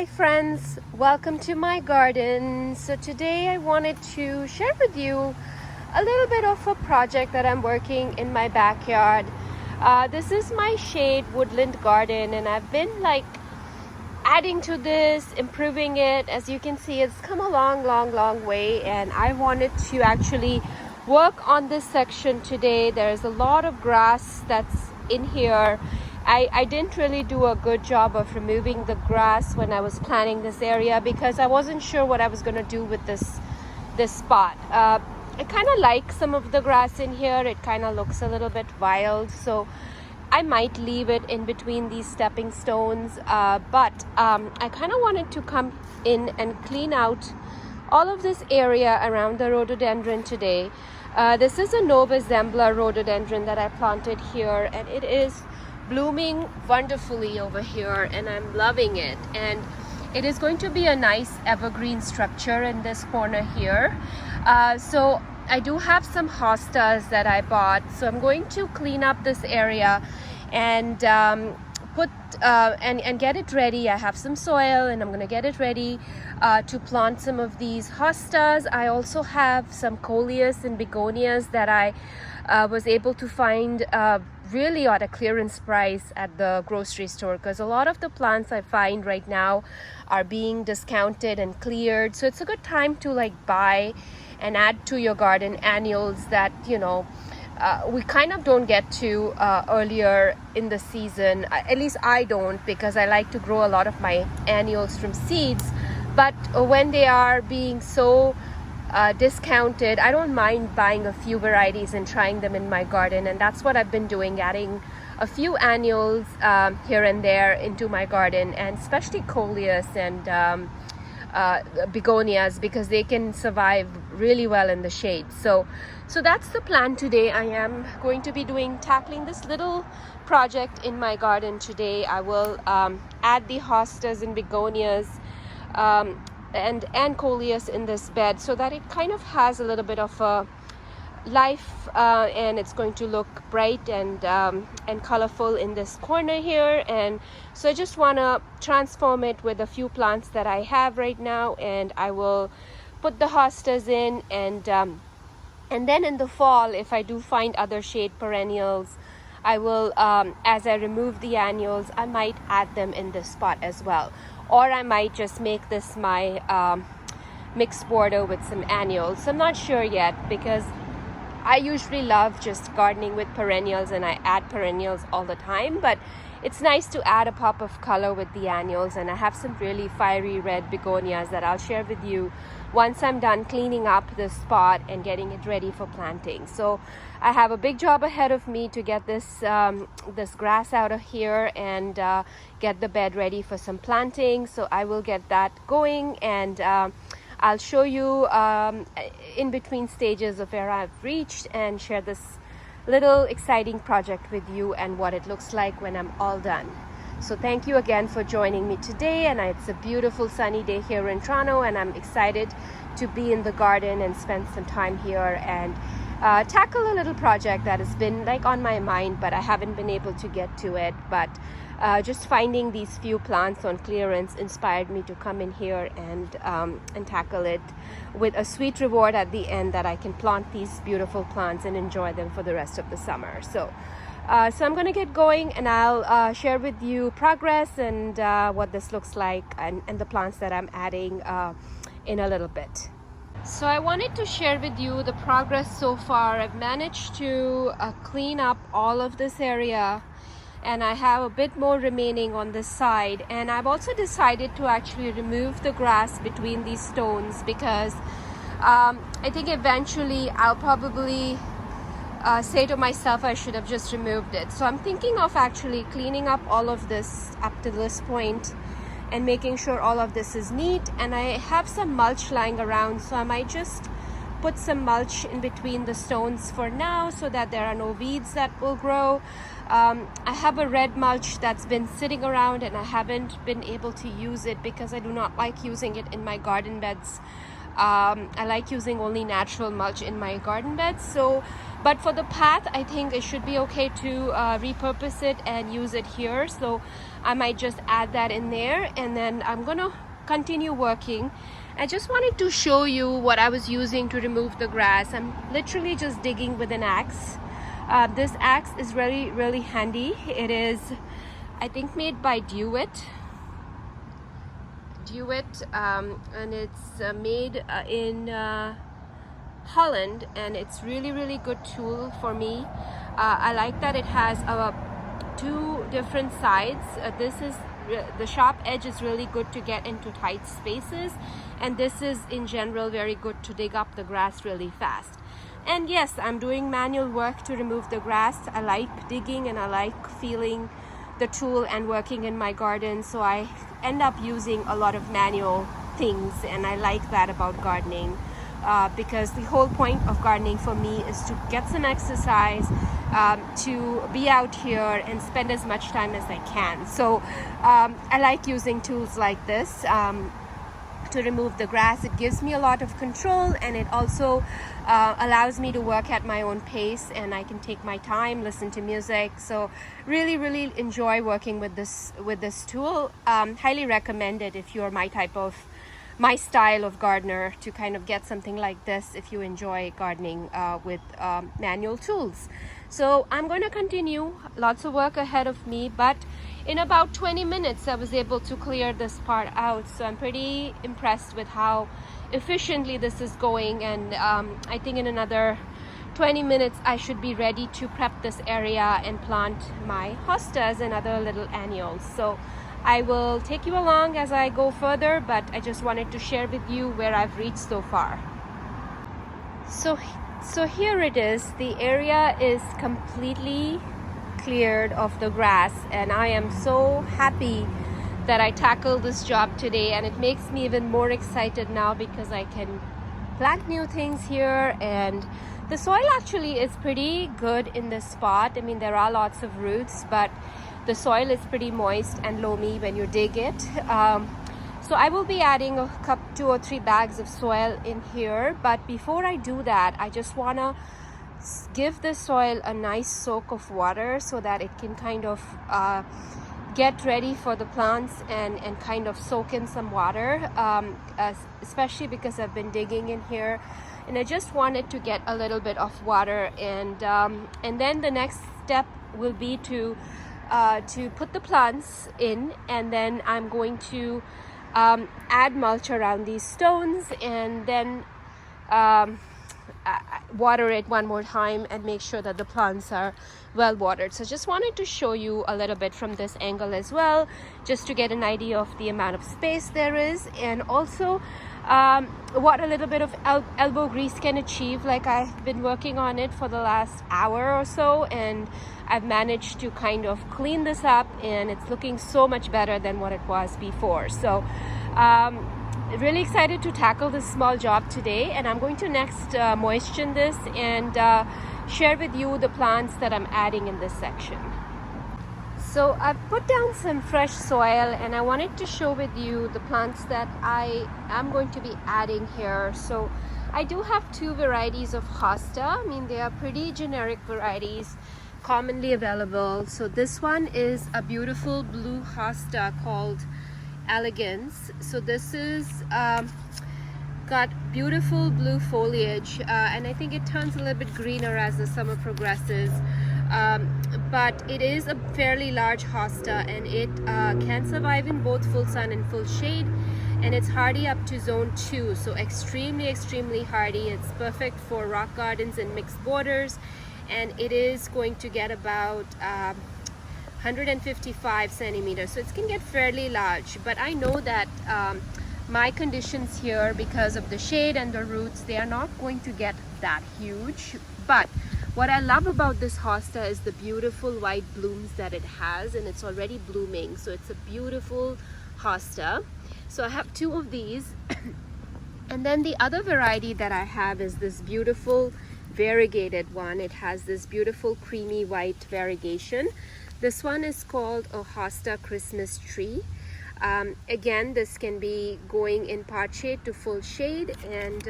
Hi friends, welcome to my garden. So today I wanted to share with you a little bit of a project that I'm working in my backyard. This is my shade woodland garden and I've been adding to this, improving it. As you can see, it's come a long way, and I wanted to actually work on this section today. There's a lot of grass that's in here. I didn't really do a good job of removing the grass when I was planting this area because I wasn't sure what I was going to do with this spot. I kind of like some of the grass in here. It kind of looks a little bit wild, so I might leave it in between these stepping stones, but I kind of wanted to come in and clean out all of this area around the rhododendron today. This is a Nova Zembla rhododendron that I planted here, and it is blooming wonderfully over here, and I'm loving it. And it is going to be a nice evergreen structure in this corner here. So I do have some hostas that I bought, so I'm going to clean up this area and and get it ready. I have some soil and I'm going to get it ready to plant some of these hostas. I also have some Coleus and Begonias that I was able to find really at a clearance price at the grocery store, because a lot of the plants I find right now are being discounted and cleared. So it's a good time to buy and add to your garden annuals that we kind of don't get to earlier in the season. At least I don't, because I like to grow a lot of my annuals from seeds. But when they are being so discounted, I don't mind buying a few varieties and trying them in my garden, and that's what I've been doing, adding a few annuals here and there into my garden, and especially Coleus and Begonias, because they can survive really well in the shade. So that's the plan today. I am going to be tackling this little project in my garden today. I will add the hostas and Begonias and Coleus in this bed, so that it kind of has a little bit of a life, and it's going to look bright and colorful in this corner here. And so I just want to transform it with a few plants that I have right now, and I will put the hostas in, and then in the fall, if I do find other shade perennials, I will, as I remove the annuals, I might add them in this spot as well. Or I might just make this my mixed border with some annuals. So I'm not sure yet, because I usually love just gardening with perennials and I add perennials all the time. But it's nice to add a pop of color with the annuals, and I have some really fiery red begonias that I'll share with you once I'm done cleaning up this spot and getting it ready for planting. So I have a big job ahead of me to get this grass out of here and get the bed ready for some planting. So I will get that going, and I'll show you in between stages of where I've reached and share this little exciting project with you and what it looks like when I'm all done. So thank you again for joining me today, and it's a beautiful sunny day here in Toronto, and I'm excited to be in the garden and spend some time here and tackle a little project that has been on my mind, but I haven't been able to get to it. But just finding these few plants on clearance inspired me to come in here and tackle it with a sweet reward at the end, that I can plant these beautiful plants and enjoy them for the rest of the summer. So I'm going to get going, and I'll share with you progress and what this looks like, and the plants that I'm adding in a little bit. So I wanted to share with you the progress so far. I've managed to clean up all of this area, and I have a bit more remaining on this side. And I've also decided to actually remove the grass between these stones, because I think eventually I'll probably say to myself I should have just removed it. So I'm thinking of actually cleaning up all of this up to this point and making sure all of this is neat. And I have some mulch lying around, so I might just put some mulch in between the stones for now, so that there are no weeds that will grow. I have a red mulch that's been sitting around, and I haven't been able to use it because I do not like using it in my garden beds I like using only natural mulch in my garden beds. So, but for the path, I think it should be okay to repurpose it and use it here. So I might just add that in there, and then I'm gonna continue working. I just wanted to show you what I was using to remove the grass. I'm literally just digging with an axe. This axe is really handy. It is, I think, made by Dewitt, and it's made in Holland, and it's really good tool for me. I like that it has two different sides. The sharp edge is really good to get into tight spaces, and this is in general very good to dig up the grass really fast. And yes, I'm doing manual work to remove the grass. I like digging and I like feeling the tool and working in my garden, so I end up using a lot of manual things, and I like that about gardening. Because the whole point of gardening for me is to get some exercise, to be out here and spend as much time as I can. So I like using tools like this to remove the grass. It gives me a lot of control, and it also allows me to work at my own pace, and I can take my time, listen to music. So really enjoy working with this tool. Highly recommend it if you're my style of gardener, to kind of get something like this if you enjoy gardening with manual tools. So I'm going to continue. Lots of work ahead of me, but in about 20 minutes I was able to clear this part out. So I'm pretty impressed with how efficiently this is going, and I think in another 20 minutes I should be ready to prep this area and plant my hostas and other little annuals. So I will take you along as I go further, but I just wanted to share with you where I've reached so far. So here it is. The area is completely cleared of the grass, and I am so happy that I tackled this job today, and it makes me even more excited now because I can plant new things here. And the soil actually is pretty good in this spot. I mean, there are lots of roots, but the soil is pretty moist and loamy when you dig it. So I will be adding 2 or 3 bags of soil in here, but before I do that, I just want to give the soil a nice soak of water so that it can kind of get ready for the plants and kind of soak in some water, especially because I've been digging in here, and I just wanted to get a little bit of water. And then the next step will be to put the plants in, and then I'm going to add mulch around these stones, and then water it one more time and make sure that the plants are well watered. So just wanted to show you a little bit from this angle as well, just to get an idea of the amount of space there is, and also what a little bit of elbow grease can achieve. Like, I've been working on it for the last hour or so, and I've managed to kind of clean this up, and it's looking so much better than what it was before. So really excited to tackle this small job today, and I'm going to next moisten this and share with you the plants that I'm adding in this section. So I've put down some fresh soil, and I wanted to show with you the plants that I am going to be adding here. So I do have 2 varieties of hosta. I mean, they are pretty generic varieties, commonly available. So this one is a beautiful blue hosta called Elegans. So this is got beautiful blue foliage, and I think it turns a little bit greener as the summer progresses. But it is a fairly large hosta, and it can survive in both full sun and full shade, and it's hardy up to zone 2, so extremely hardy. It's perfect for rock gardens and mixed borders, and it is going to get about 155 centimeters, so it can get fairly large. But I know that my conditions here, because of the shade and the roots, they are not going to get that huge. But what I love about this hosta is the beautiful white blooms that it has, and it's already blooming, so it's a beautiful hosta. So I have 2 of these. And then the other variety that I have is this beautiful variegated one. It has this beautiful creamy white variegation. This one is called a Hosta Christmas tree. Again, this can be going in part shade to full shade, and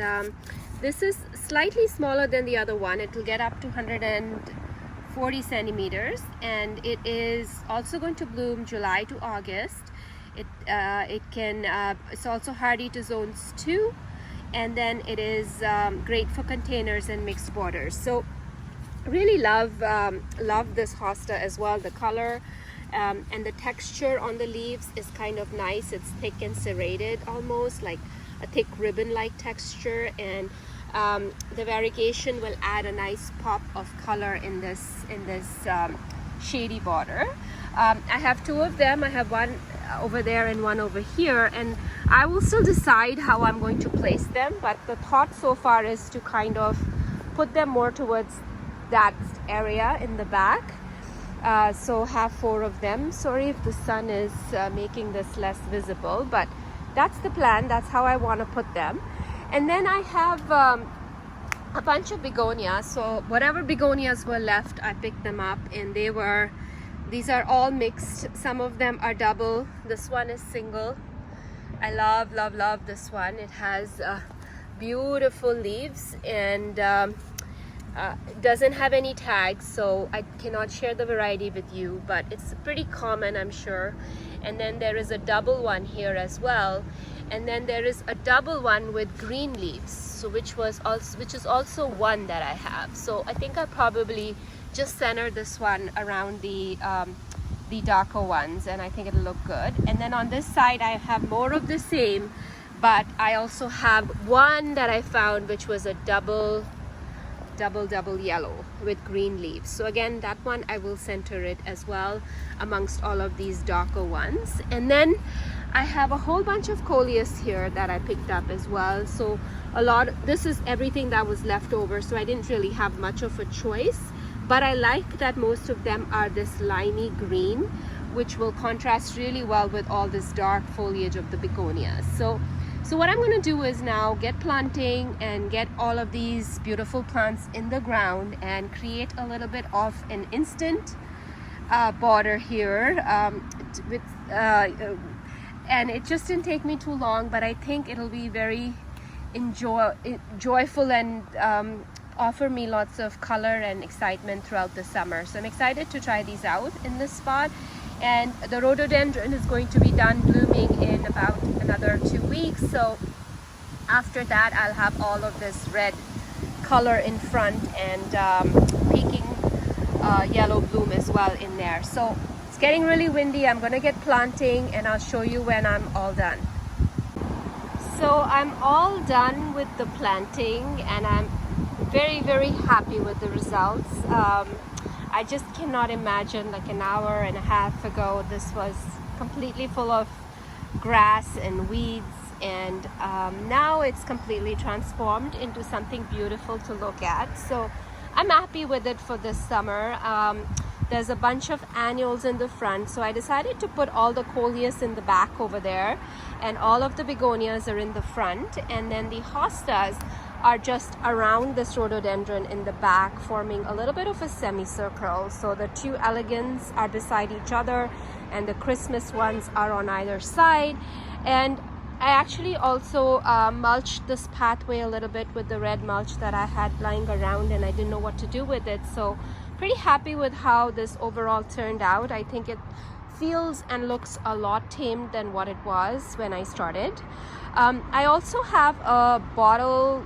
this is slightly smaller than the other one. It will get up to 140 centimeters, and it is also going to bloom July to August. It's also hardy to zones 2, and then it is great for containers and mixed borders. So really love this hosta as well. The color and the texture on the leaves is kind of nice. It's thick and serrated, almost like a thick ribbon like texture, and the variegation will add a nice pop of color in this shady border. I have 2 of them. I have one over there and one over here, and I will still decide how I'm going to place them, but the thought so far is to kind of put them more towards that area in the back. So have 4 of them. Sorry if the sun is making this less visible, but that's the plan. That's how I want to put them. And then I have a bunch of begonias. So whatever begonias were left, I picked them up, and these are all mixed. Some of them are double. This one is single. I love this one. It has beautiful leaves, and doesn't have any tags, so I cannot share the variety with you, but it's pretty common, I'm sure. And then there is a double one here as well, and then there is a double one with green leaves, so which is also one that I have. So I think I probably just center this one around the darker ones, and I think it'll look good. And then on this side I have more of the same, but I also have one that I found which was a double yellow with green leaves. So again, that one I will center it as well amongst all of these darker ones. And then I have a whole bunch of Coleus here that I picked up as well. So this is everything that was left over, so I didn't really have much of a choice, but I like that most of them are this limey green, which will contrast really well with all this dark foliage of the begonias. So what I'm going to do is now get planting and get all of these beautiful plants in the ground and create a little bit of an instant border here and it just didn't take me too long, but I think it'll be very joyful and offer me lots of color and excitement throughout the summer. So I'm excited to try these out in this spot. And the rhododendron is going to be done blooming in about another 2 weeks. So after that, I'll have all of this red color in front and peaking yellow bloom as well in there. So it's getting really windy. I'm going to get planting, and I'll show you when I'm all done. So I'm all done with the planting, and I'm very happy with the results. I just cannot imagine, like an hour and a half ago, this was completely full of grass and weeds, and now it's completely transformed into something beautiful to look at. So I'm happy with it for this summer. There's a bunch of annuals in the front, so I decided to put all the Coleus in the back over there, and all of the begonias are in the front, and then the hostas are just around this rhododendron in the back, forming a little bit of a semicircle. So the 2 elegans are beside each other, and the Christmas ones are on either side. And I actually also mulched this pathway a little bit with the red mulch that I had lying around, and I didn't know what to do with it. So pretty happy with how this overall turned out. I think it feels and looks a lot tamed than what it was when I started. I also have a bottle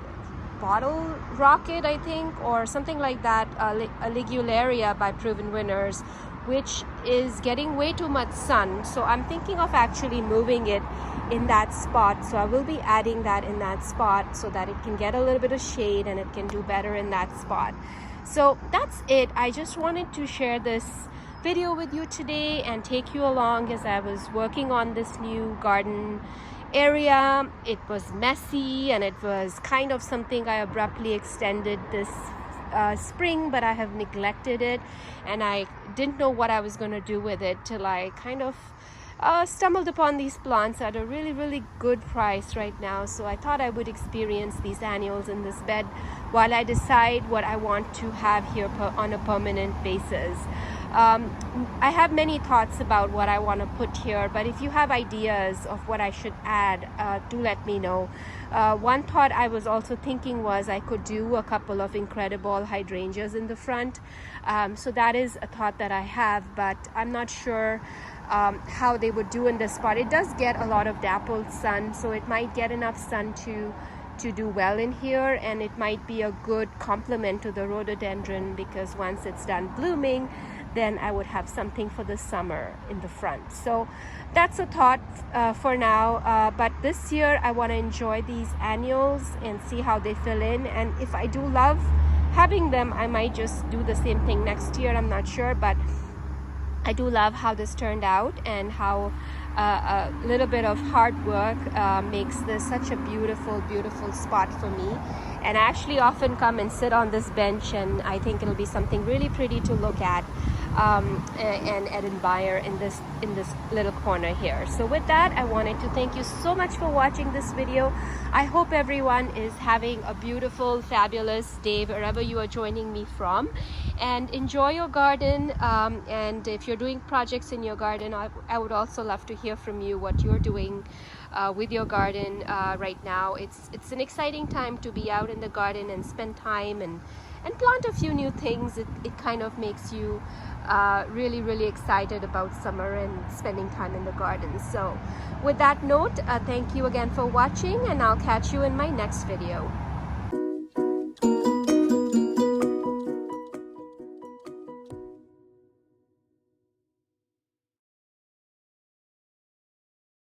rocket, I think, or something like that, a ligularia by Proven Winners, which is getting way too much sun. So I'm thinking of actually moving it in that spot. So I will be adding that in that spot so that it can get a little bit of shade and it can do better in that spot. So that's it. I just wanted to share this video with you today and take you along as I was working on this new garden area. It was messy, and it was kind of something I abruptly extended this spring, but I have neglected it, and I didn't know what I was going to do with it till I kind of stumbled upon these plants at a really good price right now. So I thought I would experience these annuals in this bed while I decide what I want to have here on a permanent basis. I have many thoughts about what I want to put here, but if you have ideas of what I should add, do let me know. One thought I was also thinking was I could do a couple of incredible hydrangeas in the front. So that is a thought that I have, but I'm not sure how they would do in this spot. It does get a lot of dappled sun, so it might get enough sun to do well in here, and it might be a good complement to the rhododendron, because once it's done blooming, then I would have something for the summer in the front. So that's a thought for now, but this year I want to enjoy these annuals and see how they fill in, and if I do love having them, I might just do the same thing next year. I'm not sure, but I do love how this turned out, and how a little bit of hard work makes this such a beautiful, beautiful spot for me. And I actually often come and sit on this bench, and I think it'll be something really pretty to look at and admire in this little corner here. So with that, I wanted to thank you so much for watching this video. I hope everyone is having a beautiful, fabulous day wherever you are joining me from, and enjoy your garden. And if you're doing projects in your garden, I would also love to hear from you what you're doing with your garden right now. It's an exciting time to be out in the garden and spend time and plant a few new things. It kind of makes you really, really excited about summer and spending time in the garden. So with that note, thank you again for watching, and I'll catch you in my next video.